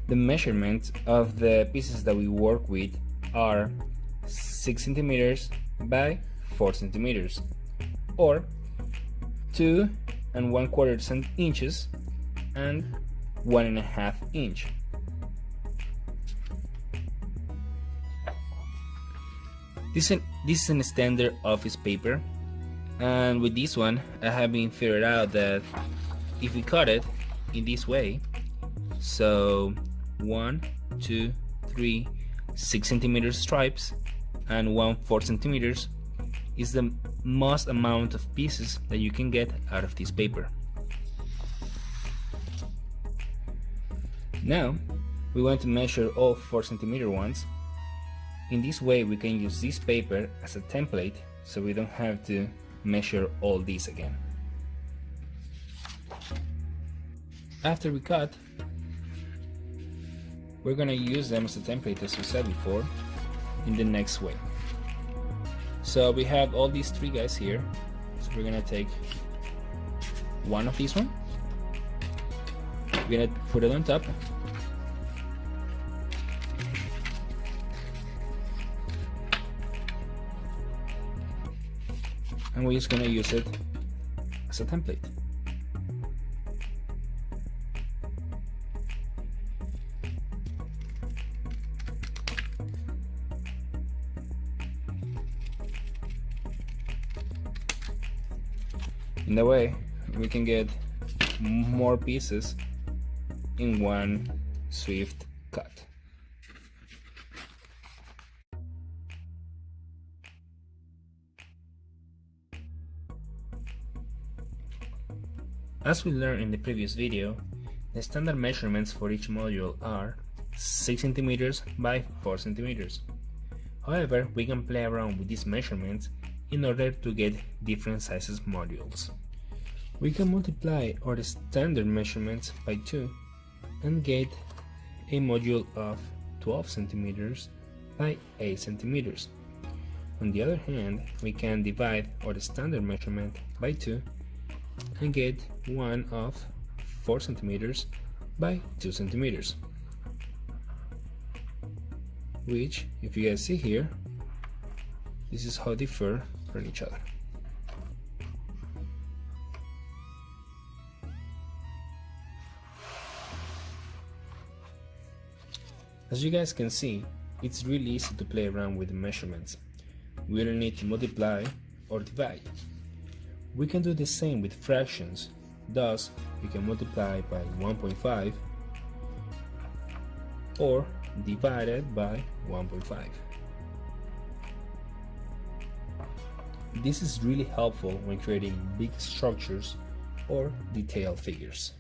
The measurements of the pieces that we work with are 6 centimeters by 4 centimeters, or 2 1/4 inches and 1.5 inch. This is a standard office paper, and with this one I have been figured out that if we cut it in this way, so 1, 2, 3, 6 centimeter stripes and 1/4 centimeters is the most amount of pieces that you can get out of this paper. Now we want to measure all 4 centimeter ones. In this way we can use this paper as a template, so we don't have to measure all these again. After we cut, we're gonna use them as a template, as we said before, in the next way. So we have all these 3 guys here, so we're gonna take one of these one, we're gonna put it on top, and we're just gonna use it as a template. In that way, we can get more pieces in one swift cut. As we learned in the previous video, the standard measurements for each module are 6 centimeters by 4 centimeters. However, we can play around with these measurements in order to get different sizes modules. We can multiply our standard measurements by 2 and get a module of 12 centimeters by 8 centimeters. On the other hand, we can divide our standard measurement by 2 and get one of 4 centimeters by 2 centimeters, which, if you guys see here, this is how they differ from each other. As you guys can see, it's really easy to play around with the measurements. We don't need to multiply or divide. We can do the same with fractions. Thus, we can multiply by 1.5 or divide it by 1.5. This is really helpful when creating big structures or detailed figures.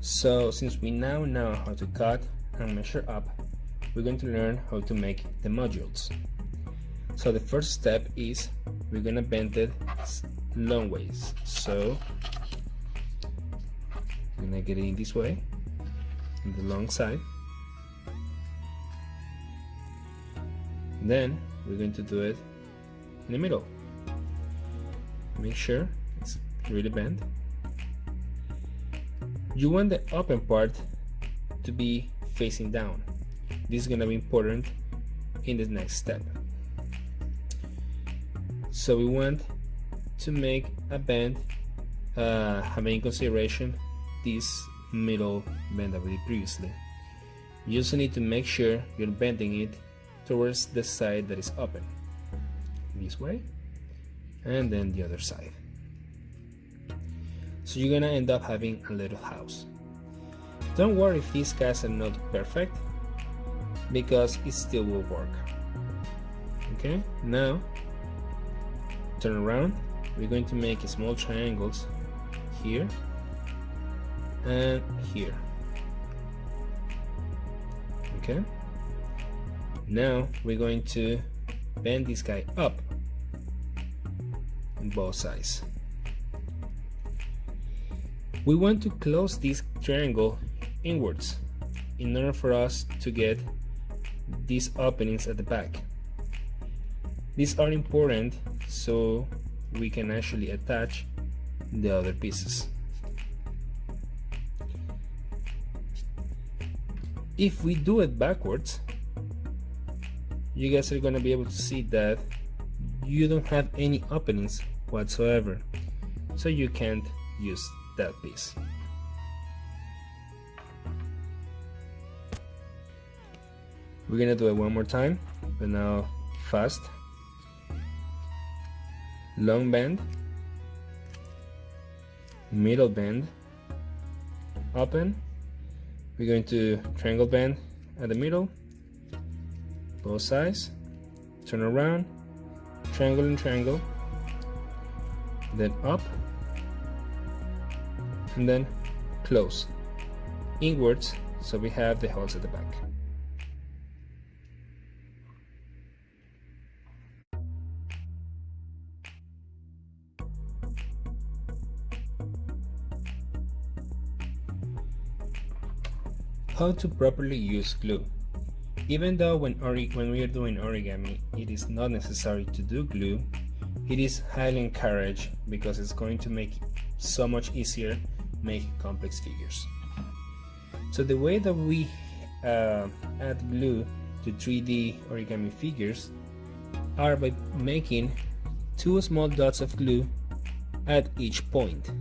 So, since we now know how to cut and measure up, we're going to learn how to make the modules. So the first step is we're going to bend it long ways. So we're going to get it in this way, on the long side. Then we're going to do it in the middle. Make sure it's really bent. You want the open part to be facing down. This is going to be important in the next step. So we want to make a bend, having in consideration this middle bend that we did previously. You also need to make sure you're bending it towards the side that is open, this way, and then the other side. So you're gonna end up having a little house. Don't worry if these guys are not perfect, because it still will work. Okay, now turn around. We're going to make small triangles here and here. Okay, now we're going to bend this guy up on both sides. We want to close this triangle inwards in order for us to get these openings at the back. These are important so we can actually attach the other pieces. If we do it backwards, you guys are going to be able to see that you don't have any openings whatsoever, so you can't use that piece. We're gonna do it one more time, but now fast. Long bend, middle bend, open. We're going to triangle bend at the middle, both sides, turn around, triangle and triangle, then up, and then close, inwards, so we have the holes at the back. How to properly use glue. Even though when we are doing origami, it is not necessary to do glue, it is highly encouraged because it's going to make it so much easier make complex figures. So the way that we add glue to 3D origami figures are by making 2 small dots of glue at each point.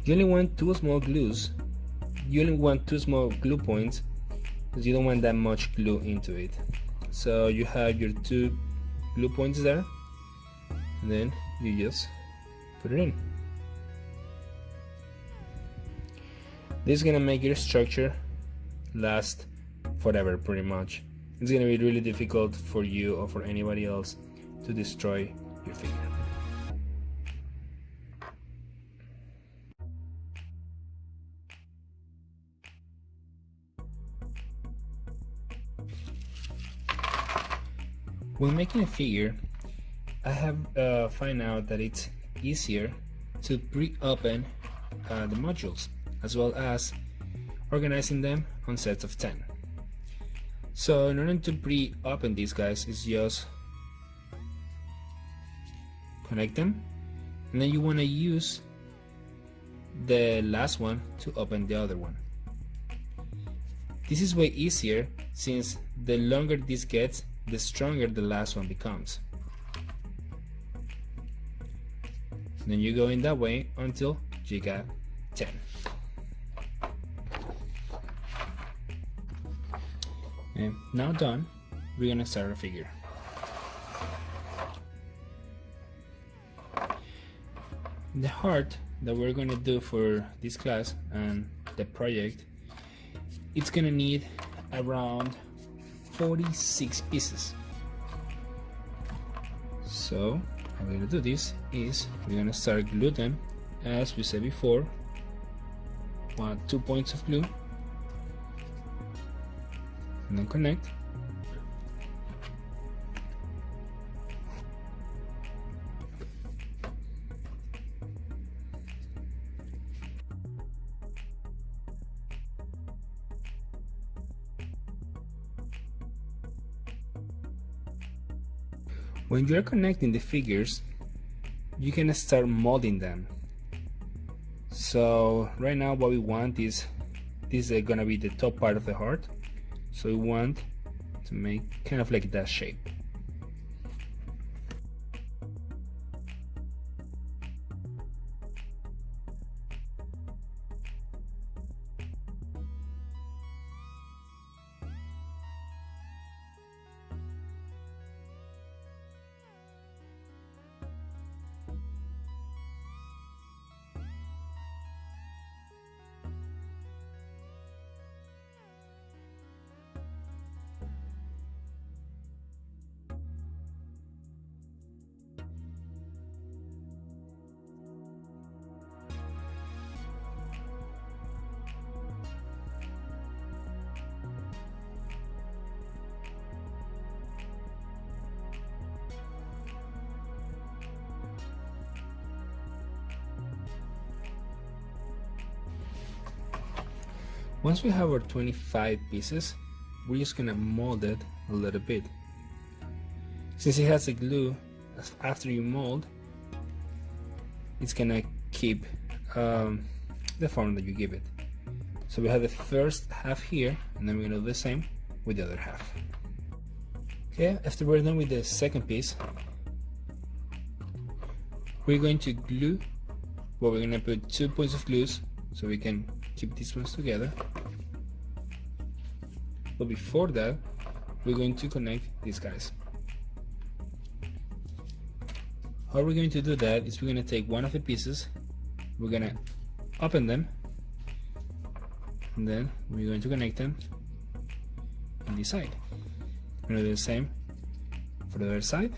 You only want 2 small glues. You only want 2 small glue points because you don't want that much glue into it. So you have your 2 glue points there, and then you just put it in. This is gonna make your structure last forever, pretty much. It's gonna be really difficult for you or for anybody else to destroy your figure. When making a figure, I have find out that it's easier to pre-open the modules, as well as organizing them on sets of 10. So in order to pre-open these guys, is just connect them, and then you want to use the last one to open the other one. This is way easier, since the longer this gets, the stronger the last one becomes. Then you go in that way until you got 10. And now done, we're gonna start our figure. The heart that we're gonna do for this class and the project, it's gonna need around 46 pieces. So how we're gonna do this is we're gonna start glue them, as we said before. 2 points of glue, and then connect. When you're connecting the figures, you can start molding them. So right now what we want is, this is gonna be the top part of the heart, so we want to make kind of like that shape. Once we have our 25 pieces, we're just gonna mold it a little bit. Since it has a glue, after you mold, it's gonna keep the form that you give it. So we have the first half here, and then we're gonna do the same with the other half. Okay, after we're done with the second piece, we're going to glue, well, we're gonna put 2 points of glues so we can keep these ones together. But before that, we're going to connect these guys. How we're going to do that is we're going to take one of the pieces, we're going to open them, and then we're going to connect them on this side. We're going to do the same for the other side.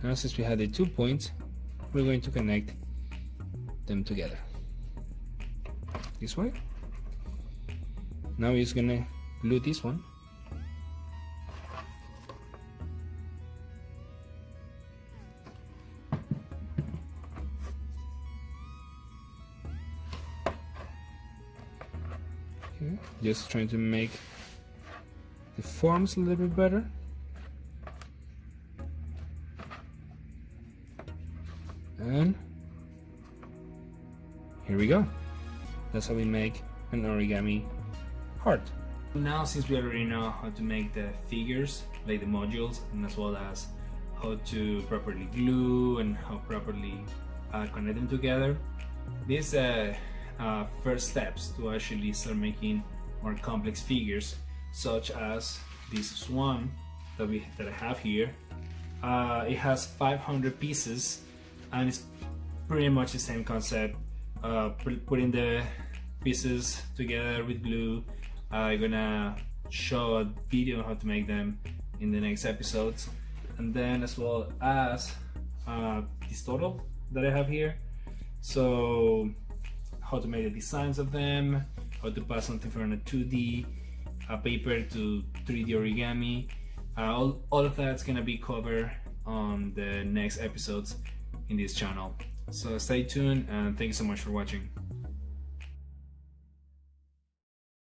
Now since we have the 2 points, we're going to connect them together this way. Now we're just going to glue this one. Okay, just trying to make the forms a little bit better. And here we go. That's how we make an origami heart. Now, since we already know how to make the figures, like the modules, and as well as how to properly glue and how properly connect them together, these first steps to actually start making more complex figures, such as this one that I have here. It has 500 pieces, and it's pretty much the same concept. Putting the pieces together with glue. I'm gonna show a video on how to make them in the next episodes, and then as well as this total that I have here. So how to make the designs of them, how to pass something from a 2D paper to 3D origami. All of that's gonna be covered on the next episodes in this channel. So stay tuned, and thank you so much for watching.